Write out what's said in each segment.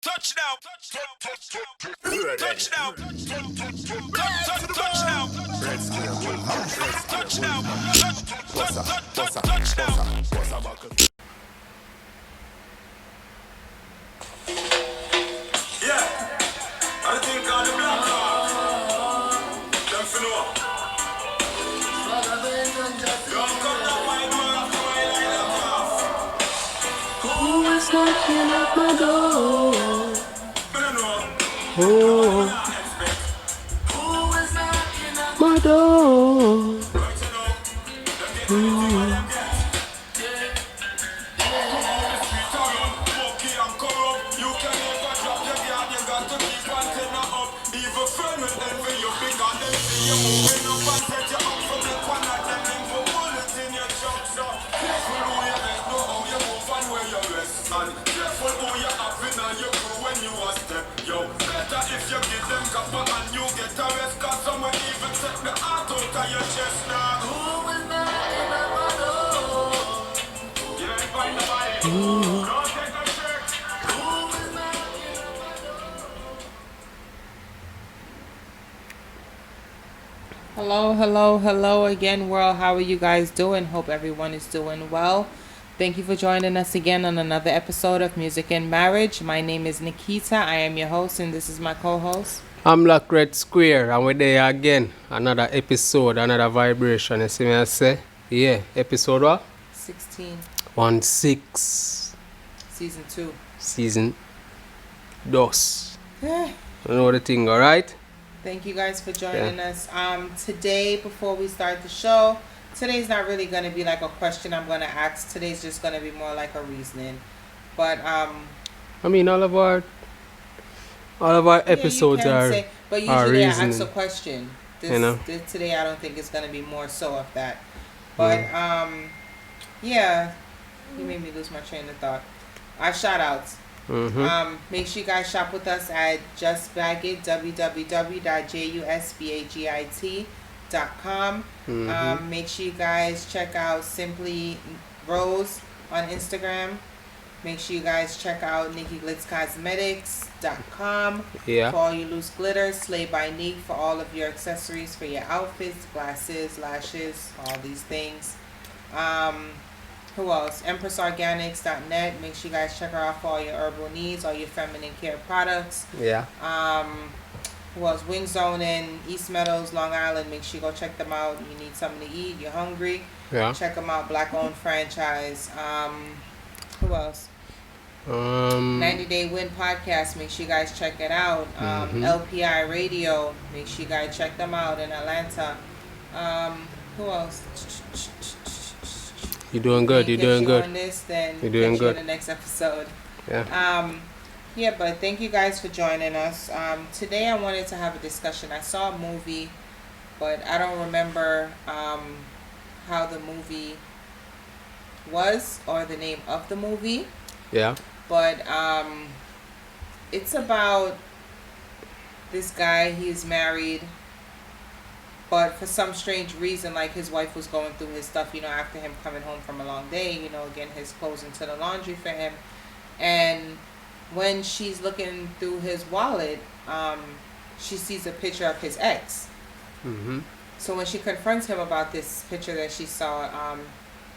Touchdown. Touchdown. Touchdown. Touchdown. Yeah, I think on the black card. Them for no. Don't cut that white man for my light up. Who is knocking at my door? Who is knocking at my door? if you give them copper and you get a rest, cause someone even take the heart out of your chest now. Who is knocking at my door? You ain't find nobody. Don't take a trick. Who is knocking at my door? Hello again, world. How are you guys doing? Hope everyone is doing well. Thank you for joining us again on another episode of Music and Marriage. My name is Nikita. I am your host, and this is my co-host. I'm Black Red Square, and we're there again. Another episode, another vibration. You see me I say? Yeah, episode what? 16. 1-6. Season 2. Season dos. You know the thing, alright? Thank you guys for joining us. Today, before we start the show, today's not really going to be like a question I'm going to ask. Today's just going to be more like a reasoning. But I mean, all of our episodes are but usually I reasoning. ask a question. This today I don't think it's going to be more so of that. But yeah, you made me lose my train of thought. Our shout outs. Make sure you guys shop with us at Just Bag It, www.jusbagit.com. Make sure you guys check out Simply Rose on Instagram. Make sure you guys check out NikkiGlitzCosmetics.com for all your loose glitter. Slay by Nick for all of your accessories for your outfits, glasses, lashes, all these things. Who else? EmpressOrganics.net. Make sure you guys check her out for all your herbal needs, all your feminine care products. Who else? Wing Zone in East Meadows, Long Island. Make sure you go check them out. You need something to eat. You're hungry. Check them out. Black-owned franchise. Who else? 90 Day Win Podcast. Make sure you guys check it out. LPI Radio. Make sure you guys check them out in Atlanta. Who else? You're doing good. You're doing good. On this, then you're doing good. In the next episode. Yeah. But thank you guys for joining us. Today I wanted to have a discussion. I saw a movie, but I don't remember how the movie was or the name of the movie. Yeah. But it's about this guy. He's married, but for some strange reason, like his wife was going through his stuff, after him coming home from a long day, getting his clothes into the laundry for him. And when she's looking through his wallet, she sees a picture of his ex. So when she confronts him about this picture that she saw,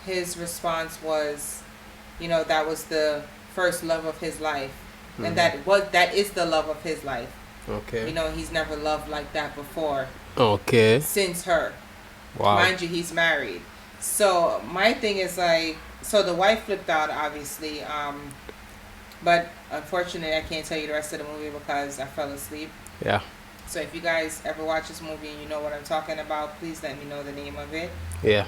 his response was, that was the first love of his life. And that is the love of his life. Okay. He's never loved like that before. Okay. Since her. Wow. Mind you, he's married. So my thing is so the wife flipped out, obviously. But unfortunately, I can't tell you the rest of the movie because I fell asleep. Yeah. So if you guys ever watch this movie and you know what I'm talking about, please let me know the name of it. Yeah.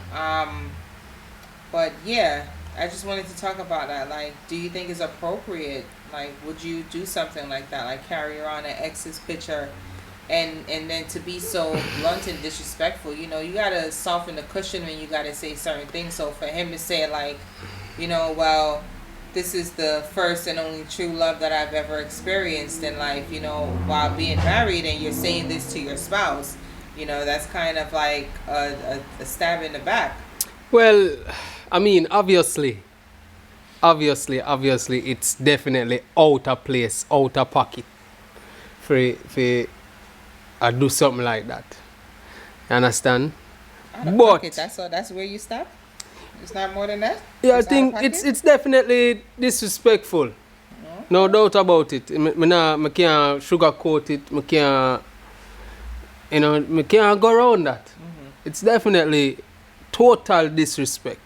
But yeah, I just wanted to talk about that. Like, do you think it's appropriate? Like, would you do something like that? Like, carry around an ex's picture and then to be so blunt and disrespectful, you gotta soften the cushion when you gotta say certain things. So for him to say like, well, this is the first and only true love that I've ever experienced in life, while being married, and you're saying this to your spouse, that's kind of like a stab in the back. Well, I mean, obviously, obviously, it's definitely out of place, out of pocket for do something like that. You understand? Out of But pocket. That's where you stop. It's not more than that. yeah, I It's out of think pocket? it's definitely disrespectful. No doubt about it. Me can't sugarcoat it. Me can't, me can't go around that. It's definitely total disrespect.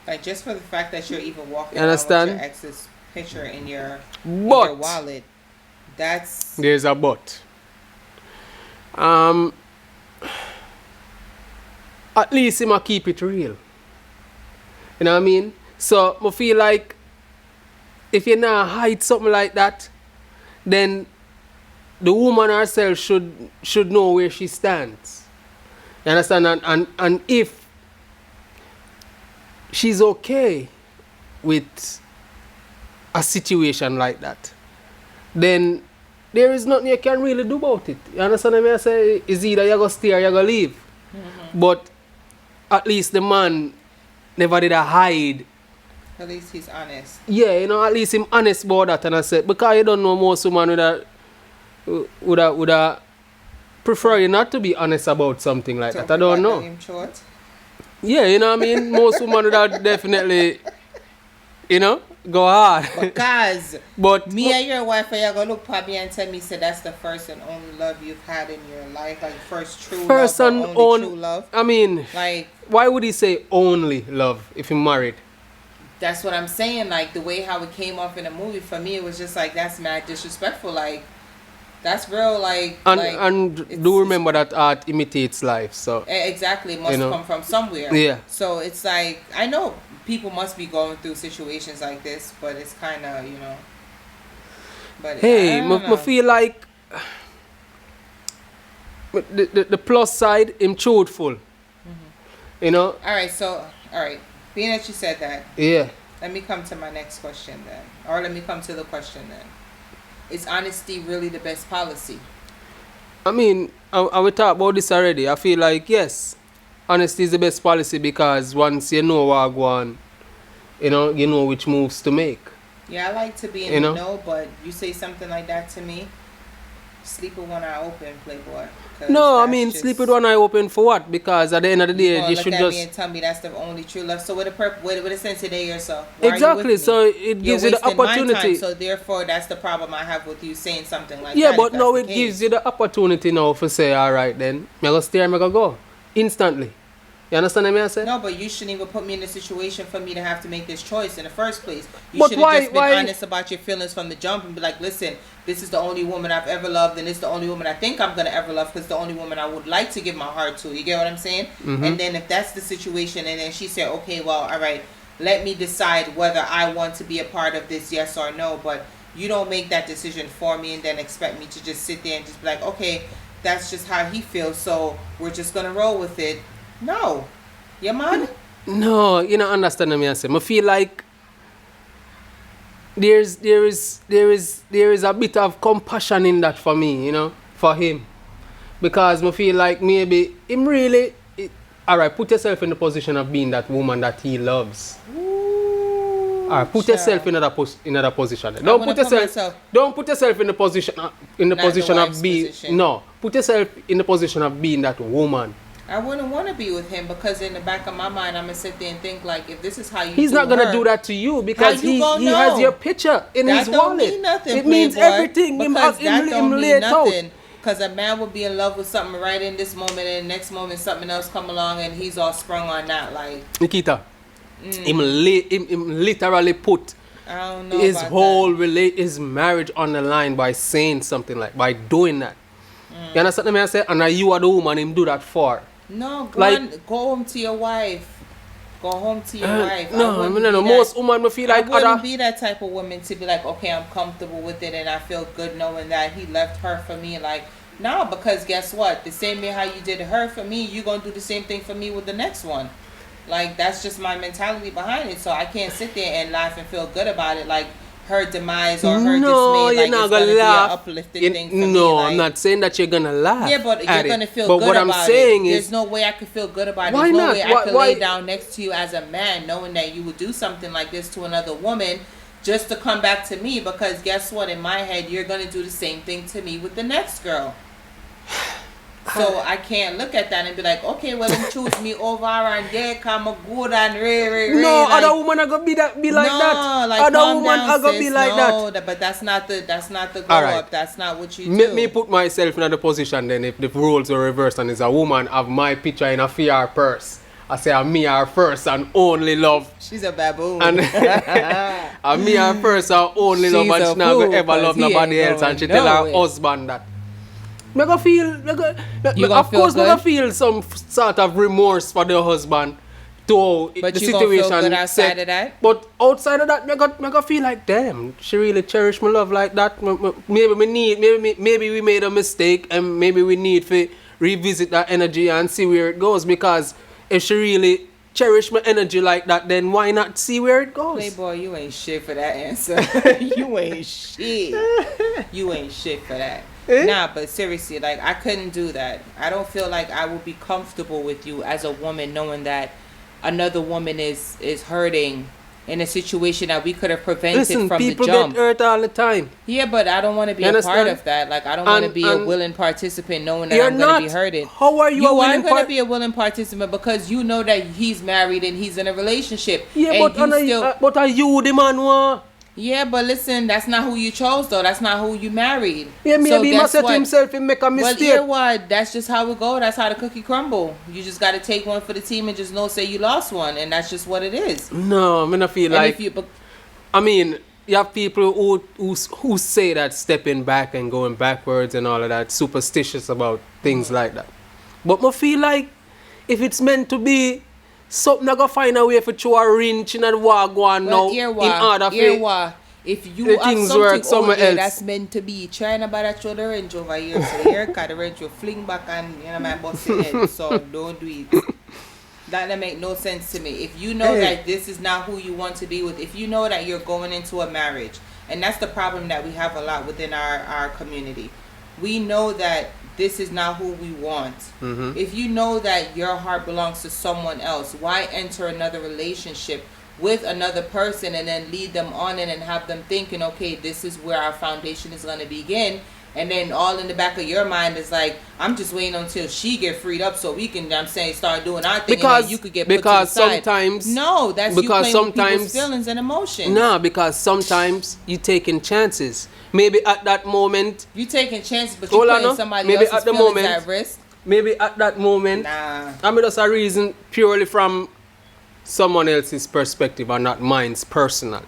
Like just for the fact that you're even walking You around with understand? your ex's picture in your But wallet, that's there's a but. At least he might keep it real. You know what I mean? So I feel like if you not hide something like that, then the woman herself should know where she stands. You understand? And if she's okay with a situation like that, then there is nothing you can really do about it. You understand what I say? It's either you go stay or you go leave. But at least the man never did a hide. at least he's honest. Yeah, at least him honest about that. And I said, because you don't know, most women would prefer you not to be honest about something like that. I don't know. Him short. Yeah, you know what I mean? Most women would have definitely, go hard. Because But me and your wife are gonna look at me and tell me, say that's the first and only love you've had in your life, like first true first love, and but only true love. I mean, Like why would he say only love if you're married? that's what I'm saying. Like the way how it came off in the movie, for me, it was just like that's mad disrespectful. Like that's real. Like And do remember that art imitates life. So exactly, it must come from somewhere. Yeah. So it's like I know people must be going through situations like this, but it's kind of But hey, I don't I know. feel like the plus side, him truthful. All right. Being that you said that, Yeah. let me come to my next question then. Or let me come to the question then. Is honesty really the best policy? I mean, I we talked about this already. I feel like, yes, honesty is the best policy because once you know what go on, you know which moves to make. Yeah, I like to be in the know, but you say something like that to me, sleep with one eye open, playboy. 'Cause No, I that's mean, just- sleep with one eye open for what? Because at the end of the day, gonna you look should at me just... and tell me that's the only true love. So what a sense today yourself? Why are you Exactly, with me? so it gives you the You're wasting my opportunity. time, so therefore, that's the problem I have with you saying something like Yeah, that. but now it gives you the opportunity now to say, all right then, I'm going to stay, I'm going to go. Instantly. You understand what I say? No, but you shouldn't even put me in a situation for me to have to make this choice in the first place. You But should have just been why- honest about your feelings from the jump and be like, listen, this is the only woman I've ever loved, and it's the only woman I think I'm going to ever love because it's the only woman I would like to give my heart to. You get what I'm saying? And then if that's the situation, and then she said, okay, well, all right, let me decide whether I want to be a part of this, yes or no. But you don't make that decision for me and then expect me to just sit there and just be like, okay, that's just how he feels, so we're just going to roll with it. No. You mad? No, you don't understand what I say. I feel like there is a bit of compassion in that for me, for him. Because I feel like maybe him really... Alright, put yourself in the position of being that woman that he loves. Alright, put yourself in another position. Don't put yourself in the position of being... No, put yourself in the position of being that woman. I wouldn't want to be with him because in the back of my mind, I'm going to sit there and think, like, if this is how you He's not going to do that to you because he has your picture in his wallet. Don't mean nothing, it means playboy, everything. because that don't mean nothing. Out. Because a man will be in love with something right in this moment, and next moment something else come along, and he's all sprung on that. Like Nikita, him literally put I don't know his about whole his marriage on the line by saying something like, by doing that. You understand what I say? And you are the woman him do that for. No, go home to your wife. Go home to your wife. No. Most women feel like I wouldn't be that type of woman to be like, okay, I'm comfortable with it and I feel good knowing that he left her for me. Like, no, because guess what? The same way how you did her for me, you're going to do the same thing for me with the next one. Like, that's just my mentality behind it. So I can't sit there and laugh and feel good about it. Like, her demise or her no, dismay, you're like not it's gonna gonna be laugh. an uplifting thing for me. No, Like, I'm not saying that you're gonna laugh. yeah, but you're at gonna it. feel but good what about I'm saying it. is, There's no way I could feel good about it. Why There's no not? way I could Why- lay down next to you as a man, knowing that you would do something like this to another woman just to come back to me. Because guess what? In my head, you're gonna do the same thing to me with the next girl. So I can't look at that and be like, okay, well then choose me over and there come a good and re. no, like, other woman are gonna be that no, like, other calm woman down, are gonna sis. be like no, that. But that's not the glow All right. up. That's not what you Make do. me put myself in the position then if the roles are reversed and is a woman have my picture in a fear purse. I say I'm me her first and only love. She's a baboon. And I'm me her first and only love She's and a she not fool, gonna ever 'cause love he nobody ain't else and she going tell her nowhere. husband that. Me go feel, You gonna of feel course me good? go feel some sort of remorse for the husband to But the you gonna feel situation good outside set. of that? But outside of that, me go feel like damn, she really cherish my love like that. Maybe we made a mistake and maybe we need to revisit that energy and see where it goes, because if she really cherish my energy like that, then why not see where it goes? Playboy, you ain't shit for that answer. You ain't shit. You ain't shit for that. Nah, but seriously, like, I couldn't do that. I don't feel like I would be comfortable with you as a woman knowing that another woman is hurting in a situation that we could have prevented Listen, from the people jump. get hurt all the time. Yeah, but I don't want to be You a part understand? of that. Like, I don't want to And- be a and willing participant knowing that You're I'm going not. to be hurted. How are you, You a are willing going to part? be a willing participant because you know that he's married and he's in a relationship. Yeah, and but, you but are you the man who? Yeah, but listen, that's not who you chose, though. That's not who you married. Yeah, maybe he guess must say to what? himself he make a Well, mistake. yeah, what? That's just how it go. That's how the cookie crumble. You just got to take one for the team and just know, say you lost one, and that's just what it is. No, I mean I feel And like if you, but I mean, you have people who say that stepping back and going backwards and all of that, superstitious about things like that. But I feel like if it's meant to be, something I gotta find a way for throw a wrench in the wagwan now in order for if you the have things something work somewhere out there else. that's meant to be, trying to buy throw the wrench over here, so here, cause the wrench will fling back and my bust your head. So don't do it. That make no sense to me. If you know that this is not who you want to be with, if you know that you're going into a marriage, and that's the problem that we have a lot within our community. We know that this is not who we want. Mm-hmm. If you know that your heart belongs to someone else, why enter another relationship with another person and then lead them on in and have them thinking, okay, this is where our foundation is going to begin, and then all in the back of your mind is like, I'm just waiting until she get freed up so we can, start doing our thing, and then you could get put to the side. sometimes No, that's you because playing with people's sometimes feelings and emotions. no, because sometimes you taking chances. Maybe at that moment, You taking chances, but you Hold on, putting no. somebody Maybe else's at the feelings moment- at risk. maybe at that moment, Nah. I mean that's a reason purely from someone else's perspective and not mine's personally.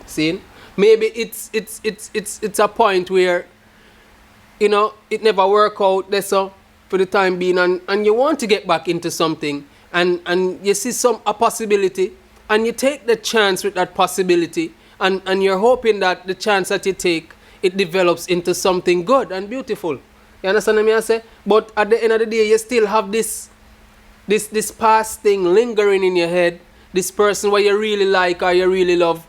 See, maybe it's a point where it never work out there so for the time being, and you want to get back into something, and you see a possibility, and you take the chance with that possibility, and you're hoping that the chance that you take, it develops into something good and beautiful. You understand what I say? But at the end of the day, you still have this past thing lingering in your head. This person where you really like or you really love,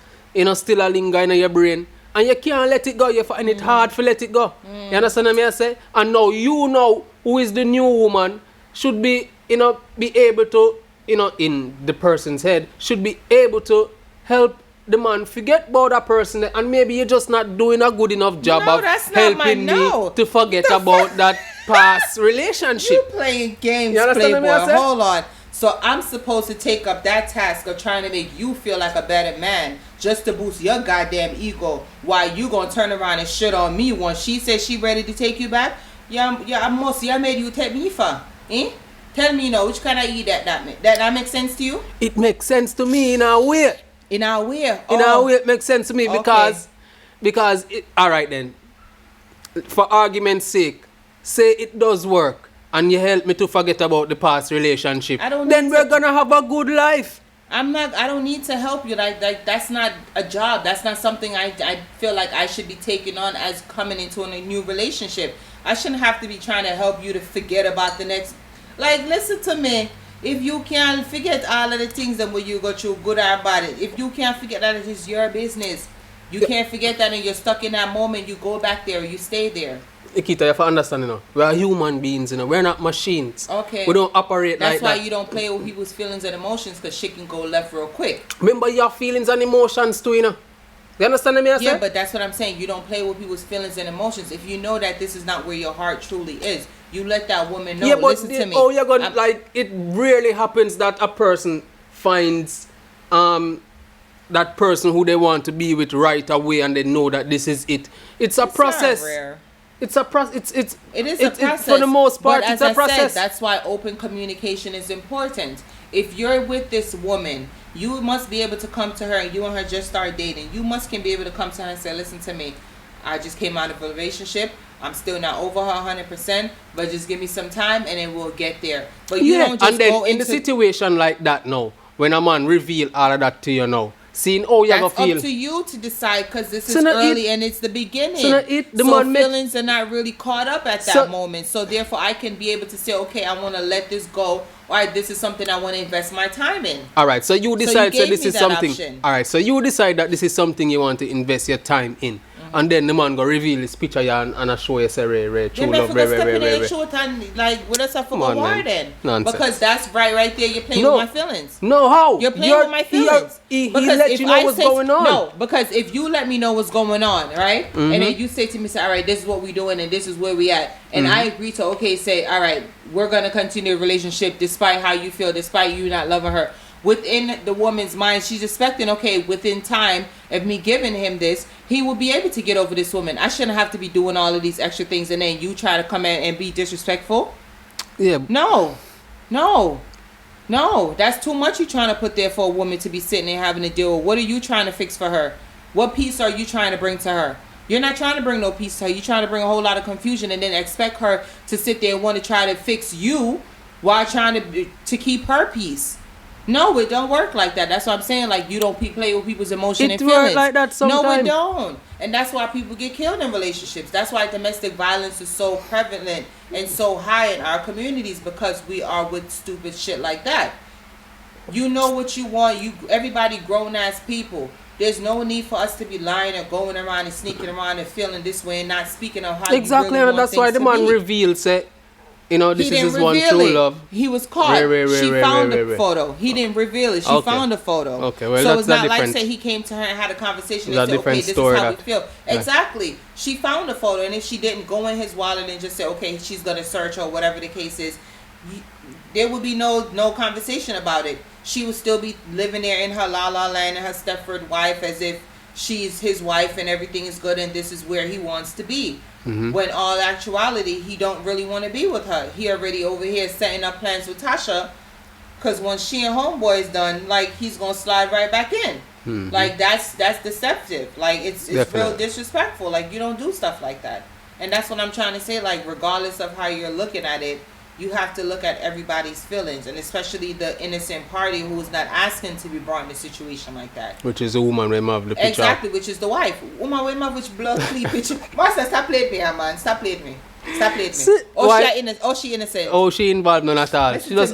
still a linger in your brain. And you can't let it go. You find it hard to let it go. You understand what I say? And now you know who is the new woman should be, be able to, in the person's head, should be able to help the man forget about that person, and maybe you're just not doing a good enough job No, of that's not my helping no. me to forget about that past relationship. You playing games, You understand what I Playboy. say? Hold on. So I'm supposed to take up that task of trying to make you feel like a better man just to boost your goddamn ego, while you gonna turn around and shit on me once she says she ready to take you back? Yeah, I made you take me for. Tell me which kind of eat that makes sense to you? It makes sense to me in a way. In our way. In a way, it makes sense to me Okay. because all right then. For argument's sake, say it does work, and you help me to forget about the past relationship. Then we're gonna have a good life. I don't need to help you. Like that's not a job. That's not something I feel like I should be taking on as coming into a new relationship. I shouldn't have to be trying to help you to forget about the next. Like, listen to me. If you can't forget all of the things that when you go through, good or bad, if you can't forget that, it is your business. You can't forget that, and you're stuck in that moment. You go back there, you stay there. Nikita, you have to understand, you know, we are human beings, you know, we're not machines. Okay. We don't operate like that. That's why you don't play with people's feelings and emotions, because shit can go left real quick. Remember your feelings and emotions too, you know. You understand what I say? Yeah, but that's what I'm saying. You don't play with people's feelings and emotions. If you know that this is not where your heart truly is, you let that woman know. Yeah, but listen to me. oh, you're going like, it rarely happens that a person finds that person who they want to be with right away and they know that this is it. It's a process. Not rare. It's a process. It is a process. For the most part, but it's a process. Said, that's why open communication is important. If you're with this woman, you must be able to come to her, and you and her just start dating. You can be able to come to her and say, listen to me, I just came out of a relationship. I'm still not over her 100%, but just give me some time and then we'll get there. But you don't just and then go in the situation like that now, when a man reveal all of that to you now, seeing how you're going to feel. That's up to you to decide, because this is early and it's the beginning. So feelings are not really caught up at that moment. So therefore I can be able to say, okay, I want to let this go. All right, this is something I want to invest my time in. All right, so you decide this is something. Option. All right, so you decide that this is something you want to invest your time in. And then the man go reveal his picture and I show you say true love, like what else I forgot war then? Nonsense. Because that's right there. You're playing with my feelings. No, how? You're playing with my feelings. He let you know what's going on. No, because if you let me know what's going on, right, and then you say to me, say, all right, this is what we're doing and this is where we at, and I agree to say, all right, we're gonna continue a relationship despite how you feel, despite you not loving her. Within the woman's mind, she's expecting, okay, within time of me giving him this, he will be able to get over this woman. I shouldn't have to be doing all of these extra things, and then you try to come in and be disrespectful. Yeah. No, that's too much you're trying to put there for a woman to be sitting there having to deal with. What are you trying to fix for her? What peace are you trying to bring to her? You're not trying to bring no peace to her. You're trying to bring a whole lot of confusion and then expect her to sit there and want to try to fix you while trying to keep her peace. No, it don't work like that. That's what I'm saying. Like, you don't play with people's emotion and feelings. It works like that sometimes. No, it don't. And that's why people get killed in relationships. That's why domestic violence is so prevalent and so high in our communities, because we are with stupid shit like that. You know what you want. Everybody grown ass people. There's no need for us to be lying and going around and sneaking around and feeling this way and not speaking of how exactly, you really and that's why the man reveals it. You know, this is his one true love. He was caught. She found the photo. He didn't reveal it. She found the photo. Okay, well, so that's it's not like different. say he came to her and had a conversation That's and said, okay, this is how we feel. Yeah. Exactly. She found the photo, and if she didn't go in his wallet and just say, okay, she's gonna search or whatever the case is, there would be no conversation about it. She would still be living there in her la la land and her Stepford wife as if she's his wife and everything is good and this is where he wants to be. When all actuality, he don't really want to be with her. He already over here setting up plans with Tasha, because once she and homeboy is done, like, he's gonna slide right back in. Like, that's deceptive. Like, it's real disrespectful. Like, you don't do stuff like that. And that's what I'm trying to say. Like, regardless of how you're looking at it, you have to look at everybody's feelings, and especially the innocent party who is not asking to be brought in a situation like that. Which is the woman we have the picture. Exactly, which is the wife. Woman we have which blood clean picture. Master, stop playing me, man. Stop playing me. Stop playing me. She innocent. Oh, she involved none at all. She just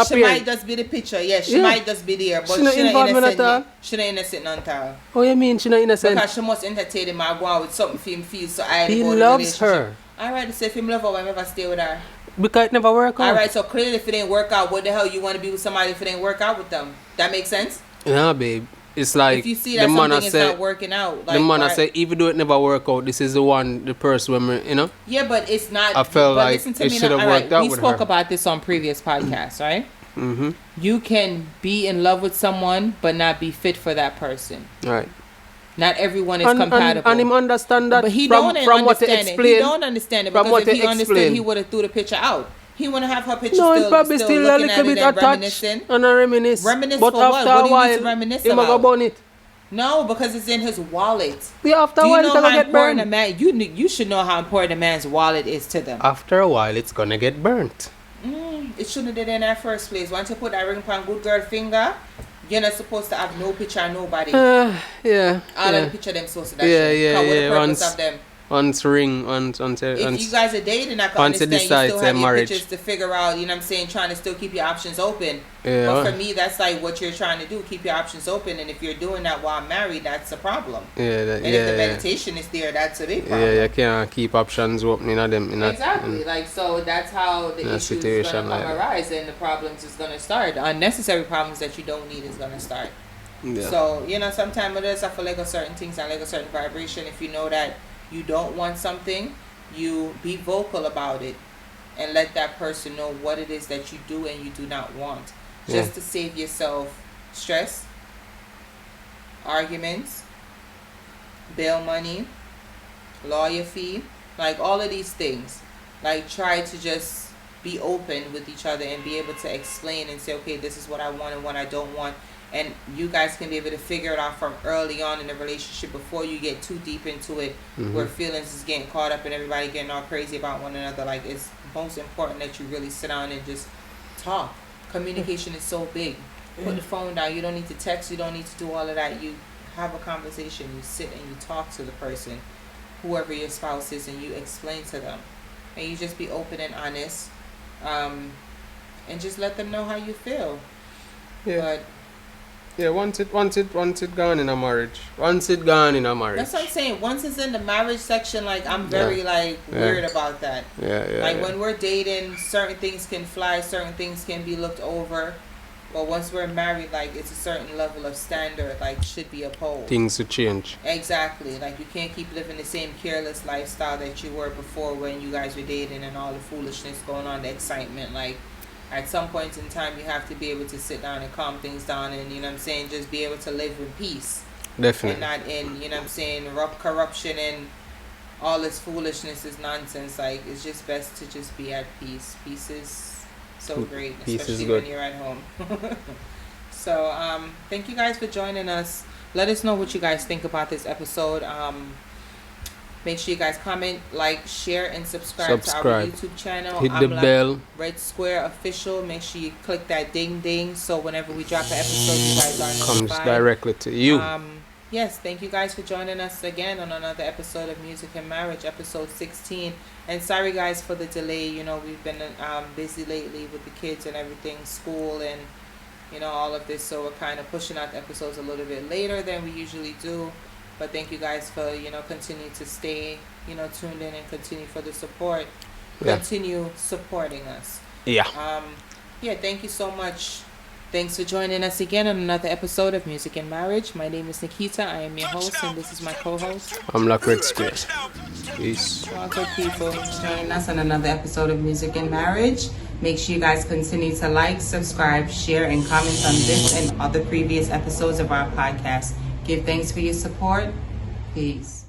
she might just be the picture. Yes, she might just be there, but she not innocent. At all. She not innocent none at all. Oh, you mean she not innocent? Because she must entertain him and go on with something for him feel so I. He loves her. Alright, so if him love her, why never stay with her? Because it never work out. Alright, so clearly if it didn't work out, what the hell you want to be with somebody if it didn't work out with them? That makes sense? Yeah, babe. It's like if you see that something is not working out, like, the man I say, even though it never work out, this is the person when you know. Yeah, but it's not. I felt like listen to it me should have now. worked out we with spoke her. about this on previous podcasts, right? You can be in love with someone but not be fit for that person. Right. Not everyone is compatible. And him understand that. But he from what he understand it. He don't understand it because if he understood, he would have threw the picture out. He want to have her picture it's probably still a little bit attached and a reminisce. Reminisce but for after what? a while, do you need to reminisce he about? go burn it. No, because it's in his wallet. Yeah, after do a while, you it's know gonna how get burned. A man, you should know how important a man's wallet is to them. After a while, it's gonna get burnt. It shouldn't have did in that first place. Once you put that ring on good girl finger, you're not supposed to have no picture of nobody. Yeah. All of the picture them supposed to that Yeah. What the purpose of them? Once ring, If you guys are dating, I can once you understand you decide still to have your marriage. pictures to figure out, you know what I'm saying, trying to still keep your options open. Yeah. But for me, that's like what you're trying to do, keep your options open. And if you're doing that while married, that's a problem. Yeah, And if the meditation is there, that's a big problem. Yeah, you can't keep options open in them. Exactly. Like, so that's how the issues is going to arise and the problems is going to start. The unnecessary problems that you don't need is going to start. Yeah. So, you know, sometimes with us, I feel like a certain things, I like a certain vibration. If you know that you don't want something, you be vocal about it and let that person know what it is that you do and you do not want. Just to save yourself stress, arguments, bail money, lawyer fee, like all of these things. Like, try to just be open with each other and be able to explain and say, okay, this is what I want and what I don't want. And you guys can be able to figure it out from early on in the relationship before you get too deep into it, where feelings is getting caught up and everybody getting all crazy about one another. Like, it's most important that you really sit down and just talk. Communication is so big. Put the phone down. You don't need to text. You don't need to do all of that. You have a conversation. You sit and you talk to the person, whoever your spouse is, and you explain to them. And you just be open and honest, and just let them know how you feel. Yeah. But yeah, once it gone in a marriage. Once it gone in a marriage. that's what I'm saying. Once it's in the marriage section, like, I'm very weird about that. Yeah. Like, when we're dating, certain things can fly, certain things can be looked over. But once we're married, like, it's a certain level of standard, like, should be upheld. Things to change. Exactly. Like, you can't keep living the same careless lifestyle that you were before when you guys were dating and all the foolishness going on, the excitement. Like, at some point in time, you have to be able to sit down and calm things down and, you know what I'm saying, just be able to live in peace. Definitely. And not in, you know what I'm saying, corruption and all this foolishness is nonsense. Like, it's just best to just be at peace. Peace is so great, Peace especially is good. when you're at home. So, thank you guys for joining us. Let us know what you guys think about this episode. Make sure you guys comment, like, share, and subscribe to our YouTube channel. Hit the bell. Red Square Official. Make sure you click that ding ding so whenever we drop an episode, you guys are notified. Comes directly to you. Yes, thank you guys for joining us again on another episode of Music and Marriage, episode 16. And sorry guys for the delay. You know, we've been busy lately with the kids and everything, school and, you know, all of this. So we're kind of pushing out the episodes a little bit later than we usually do. But thank you guys for, you know, continue to stay, you know, tuned in and continue for the support. Yeah. Continue supporting us. Yeah. Thank you so much. Thanks for joining us again on another episode of Music and Marriage. My name is Nikita. I am your host, and this is my co-host. I'm like Red Square. Peace. Welcome, people. Joining us on another episode of Music and Marriage. Make sure you guys continue to like, subscribe, share, and comment on this and other previous episodes of our podcast. Give thanks for your support. Peace.